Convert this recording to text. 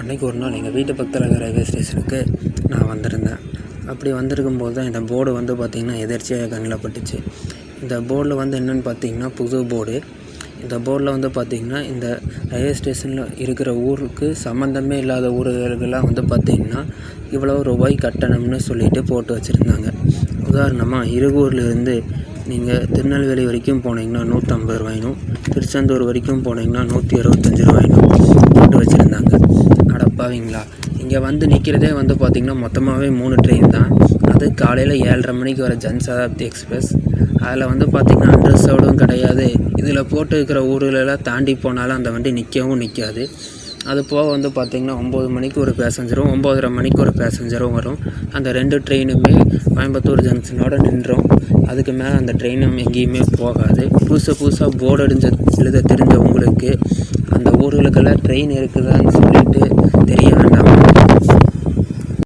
அன்றைக்கி ஒரு நாள் எங்கள் வீட்டு பக்கத்தில் இருக்கிற ரயில்வே ஸ்டேஷனுக்கு நான் வந்திருந்தேன். அப்படி வந்திருக்கும்போது தான் இந்த போர்டு வந்து பார்த்திங்கன்னா எதேர்ச்சியாக கண்ணில் பட்டுச்சு. இந்த போர்டில் வந்து என்னென்னு பார்த்திங்கன்னா புது போர்டு. இந்த போர்டில் வந்து பார்த்திங்கன்னா இந்த ரயில்வே ஸ்டேஷனில் இருக்கிற ஊருக்கு சம்மந்தமே இல்லாத ஊர்களுக்கெல்லாம் வந்து பார்த்திங்கன்னா இவ்வளோ ரூபாய் கட்டணம்னு சொல்லிட்டு போட்டு வச்சுருந்தாங்க. உதாரணமாக இருகூர்லேருந்து நீங்கள் திருநெல்வேலி வரைக்கும் போனீங்கன்னா 150 ரூபாயினும், திருச்செந்தூர் வரைக்கும் போனீங்கன்னா 125 ரூபாயினும் போட்டு வச்சுருந்தாங்க. அடப்பாவீங்களா, இங்கே வந்து நிற்கிறதே வந்து பார்த்திங்கன்னா மொத்தமாகவே 3 ட்ரெயின் தான். அது காலையில் 7:30 மணிக்கு வர ஜன்சதாப்தி எக்ஸ்பிரஸ். அதில் வந்து பார்த்திங்கன்னா அன்ரிசர்வ்டும் கிடையாது. இதில் போட்டு இருக்கிற ஊர்களெல்லாம் தாண்டி போனாலும் அந்த வண்டி நிற்கவும் நிற்காது. அது போக வந்து பார்த்திங்கன்னா 9 மணிக்கு ஒரு பேசஞ்சரும் 9:30 மணிக்கு ஒரு பேசஞ்சரும் வரும். அந்த 2 ட்ரெயினுமே கோயம்புத்தூர் ஜங்ஷனோடு நின்றோம். அதுக்கு மேலே அந்த ட்ரெயினும் எங்கேயுமே போகாது. புதுசாக போர்டு எழுத தெரிஞ்சவங்களுக்கு அந்த ஊர்களுக்கெல்லாம் ட்ரெயின் இருக்குதான்னு சொல்லிட்டு தெரியாமல்